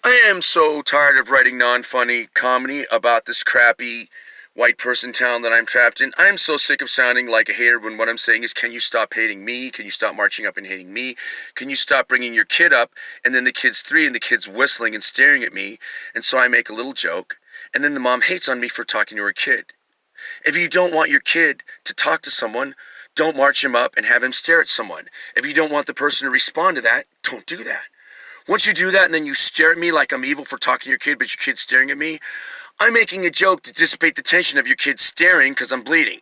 I am so tired of writing non-funny comedy about this crappy white person town that I'm trapped in. I am so sick of sounding like a hater when what I'm saying is, can you stop hating me? Can you stop marching up and hating me? Can you stop bringing your kid up? And then the kid's 3 and the kid's whistling and staring at me. And so I make a little joke. And then the mom hates on me for talking to her kid. If you don't want your kid to talk to someone, don't march him up and have him stare at someone. If you don't want the person to respond to that, don't do that. Once you do that and then you stare at me like I'm evil for talking to your kid, but your kid's staring at me, I'm making a joke to dissipate the tension of your kid staring because I'm bleeding.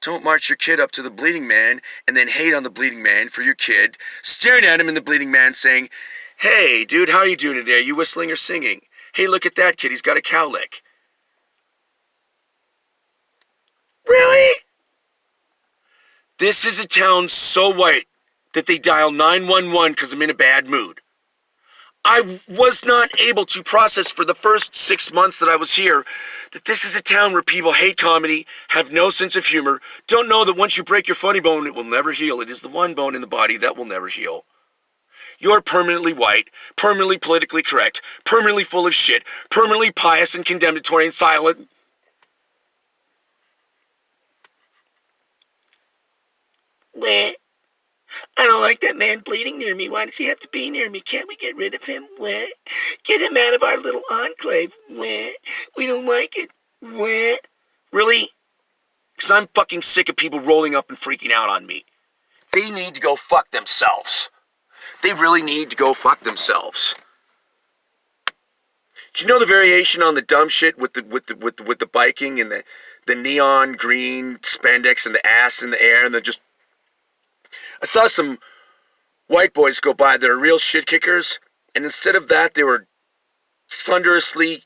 Don't march your kid up to the bleeding man and then hate on the bleeding man for your kid, staring at him and the bleeding man saying, "Hey, dude, how are you doing today? Are you whistling or singing? Hey, look at that kid. He's got a cowlick." Really? This is a town so white that they dial 911 because I'm in a bad mood. I was not able to process for the first 6 months that I was here that this is a town where people hate comedy, have no sense of humor, don't know that once you break your funny bone, it will never heal. It is the one bone in the body that will never heal. You're permanently white, permanently politically correct, permanently full of shit, permanently pious and condemnatory and silent. Bleh. I don't like that man bleeding near me. Why does he have to be near me? Can't we get rid of him? Bleh. Get him out of our little enclave. Bleh. We don't like it. Bleh. Really? Because I'm fucking sick of people rolling up and freaking out on me. They need to go fuck themselves. They really need to go fuck themselves. Do you know the variation on the dumb shit with the biking and the neon green spandex and the ass in the air and the just... I saw some white boys go by that are real shit kickers, and instead of that, they were thunderously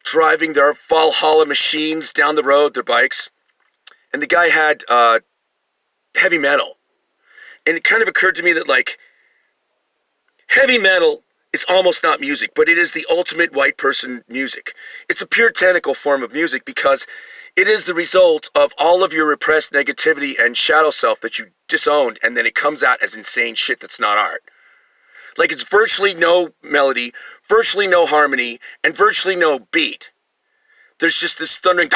driving their Valhalla machines down the road, their bikes, and the guy had heavy metal. And it kind of occurred to me that, like, heavy metal is almost not music, but it is the ultimate white person music. It's a puritanical form of music because it is the result of all of your repressed negativity and shadow self that you disowned, and then it comes out as insane shit that's not art. Like, it's virtually no melody, virtually no harmony, and virtually no beat. There's just this thundering,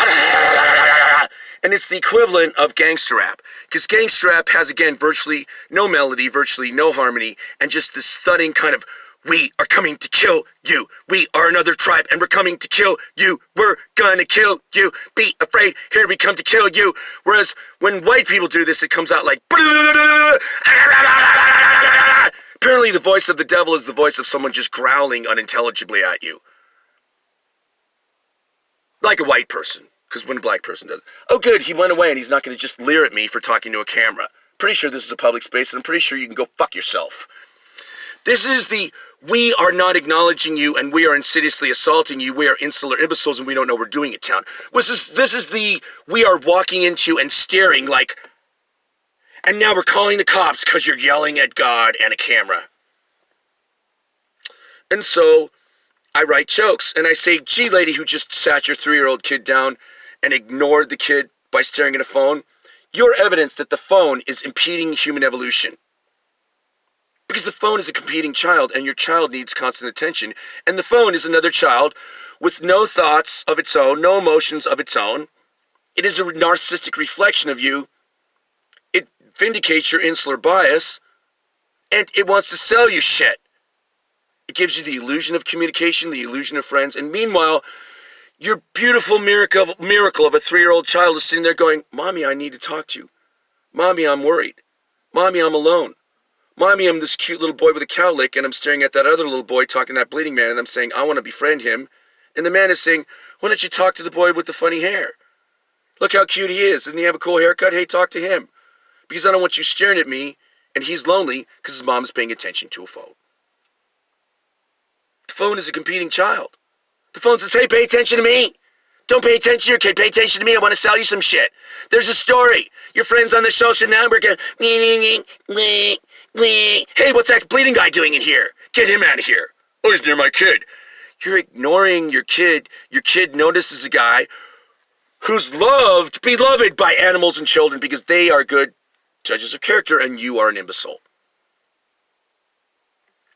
and it's the equivalent of gangster rap. Because gangster rap has, again, virtually no melody, virtually no harmony, and just this thudding kind of, "We are coming to kill you. We are another tribe and we're coming to kill you. We're gonna kill you. Be afraid. Here we come to kill you." Whereas when white people do this, it comes out like... Apparently the voice of the devil is the voice of someone just growling unintelligibly at you. Like a white person. Because when a black person does... Oh good, he went away and he's not going to just leer at me for talking to a camera. Pretty sure this is a public space and I'm pretty sure you can go fuck yourself. This is the, we are not acknowledging you and we are insidiously assaulting you. We are insular imbeciles and we don't know we're doing it town. This is the, we are walking into and staring like, and now we're calling the cops because you're yelling at God and a camera. And so I write jokes and I say, "Gee, lady who just sat your 3-year-old kid down and ignored the kid by staring at a phone, you're evidence that the phone is impeding human evolution. Because the phone is a competing child and your child needs constant attention. And the phone is another child with no thoughts of its own, no emotions of its own. It is a narcissistic reflection of you. It vindicates your insular bias and it wants to sell you shit. It gives you the illusion of communication, the illusion of friends. And meanwhile, your beautiful miracle of a 3-year-old child is sitting there going, "Mommy, I need to talk to you. Mommy, I'm worried. Mommy, I'm alone. Mommy, I'm this cute little boy with a cowlick, and I'm staring at that other little boy talking to that bleeding man, and I'm saying, I want to befriend him." And the man is saying, "Why don't you talk to the boy with the funny hair? Look how cute he is. Doesn't he have a cool haircut? Hey, talk to him. Because I don't want you staring at me, and he's lonely because his mom's paying attention to a phone." The phone is a competing child. The phone says, "Hey, pay attention to me. Don't pay attention to your kid. Pay attention to me. I want to sell you some shit. There's a story. Your friends on the social network are going, hey, what's that bleeding guy doing in here? Get him out of here. Oh, he's near my kid." You're ignoring your kid. Your kid notices a guy who's beloved by animals and children because they are good judges of character and you are an imbecile.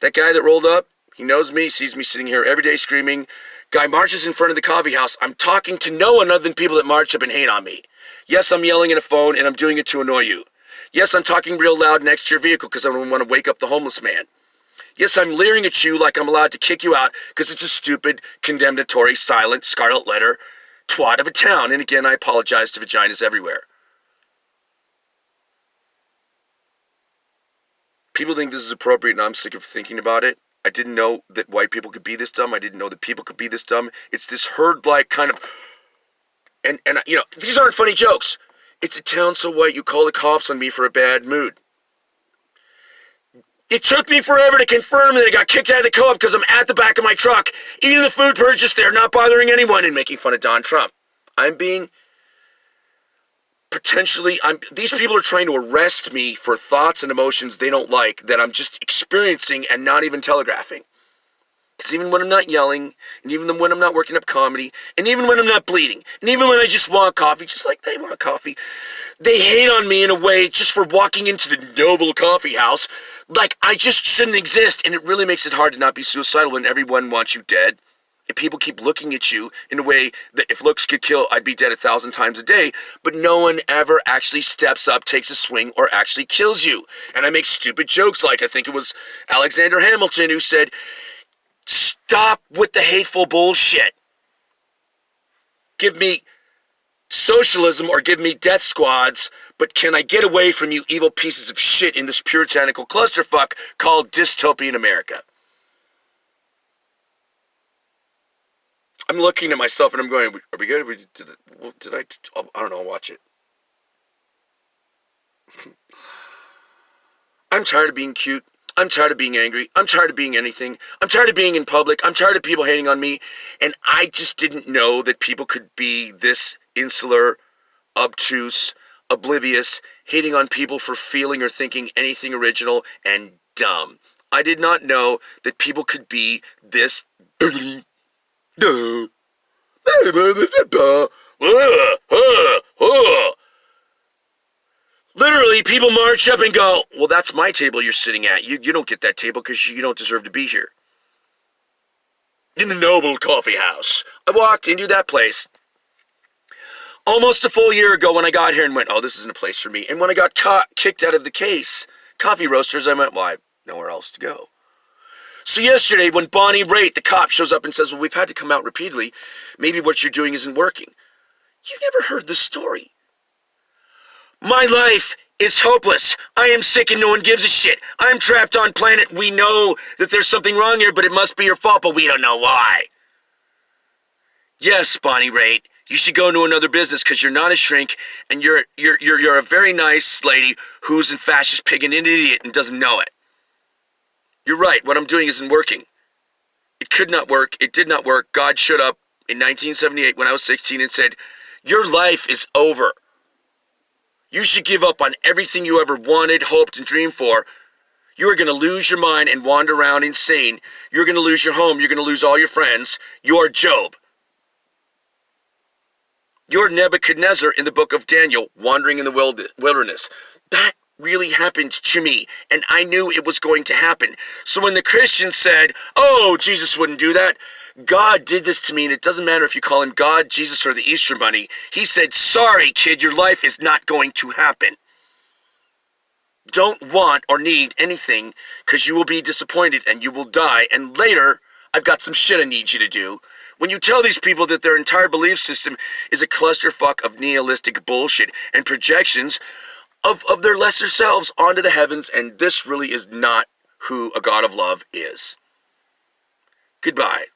That guy that rolled up, He knows me, sees me sitting here every day screaming. Guy marches in front of the coffee house. I'm talking to no one other than people that march up and hate on me. Yes, I'm yelling in a phone, and I'm doing it to annoy you. Yes, I'm talking real loud next to your vehicle because I don't want to wake up the homeless man. Yes, I'm leering at you like I'm allowed to kick you out because it's a stupid, condemnatory, silent, scarlet letter twat of a town. And again, I apologize to vaginas everywhere. People think this is appropriate, and I'm sick of thinking about it. I didn't know that white people could be this dumb. I didn't know that people could be this dumb. It's this herd-like kind of... And you know, these aren't funny jokes. It's a town so white you call the cops on me for a bad mood. It took me forever to confirm that I got kicked out of the co-op because I'm at the back of my truck, eating the food purchased there, not bothering anyone, and making fun of Don Trump. I'm being... These people are trying to arrest me for thoughts and emotions they don't like that I'm just experiencing and not even telegraphing. Because even when I'm not yelling, and even when I'm not working up comedy, and even when I'm not bleeding, and even when I just want coffee, just like they want coffee, they hate on me in a way just for walking into the noble coffee house like I just shouldn't exist, and it really makes it hard to not be suicidal when everyone wants you dead. And people keep looking at you in a way that if looks could kill, I'd be dead 1,000 times a day, but no one ever actually steps up, takes a swing, or actually kills you. And I make stupid jokes like, I think it was Alexander Hamilton who said, stop with the hateful bullshit. Give me socialism or give me death squads, but can I get away from you evil pieces of shit in this puritanical clusterfuck called dystopian America? I'm looking at myself and I'm going, are we good? I don't know, watch it. I'm tired of being cute. I'm tired of being angry. I'm tired of being anything. I'm tired of being in public. I'm tired of people hating on me. And I just didn't know that people could be this insular, obtuse, oblivious, hating on people for feeling or thinking anything original and dumb. I did not know that people could be this... Literally, people march up and go, well, that's my table you're sitting at. You don't get that table because you don't deserve to be here. In the noble coffee house. I walked into that place almost a full year ago when I got here and went, oh, this isn't a place for me. And when I got kicked out of the case, Coffee Roasters, I went, well, I have nowhere else to go. So yesterday, when Bonnie Raitt, the cop, shows up and says, well, we've had to come out repeatedly. Maybe what you're doing isn't working. You never heard the story. My life is hopeless. I am sick and no one gives a shit. I'm trapped on planet. We know that there's something wrong here, but it must be your fault, but we don't know why. Yes, Bonnie Raitt, you should go into another business because you're not a shrink and you're a very nice lady who's a fascist pig and an idiot and doesn't know it. You're right, what I'm doing isn't working. It could not work, it did not work. God showed up in 1978 when I was 16 and said, your life is over. You should give up on everything you ever wanted, hoped, and dreamed for. You are going to lose your mind and wander around insane. You're going to lose your home, you're going to lose all your friends. You're Job. You're Nebuchadnezzar in the book of Daniel, wandering in the wilderness. That really happened to me, and I knew it was going to happen. So when the Christians said, oh, Jesus wouldn't do that, God did this to me, and it doesn't matter if you call him God, Jesus, or the Easter Bunny. He said, sorry, kid, your life is not going to happen. Don't want or need anything, because you will be disappointed, and you will die, and later, I've got some shit I need you to do. When you tell these people that their entire belief system is a clusterfuck of nihilistic bullshit and projections of their lesser selves onto the heavens, and this really is not who a God of love is. Goodbye.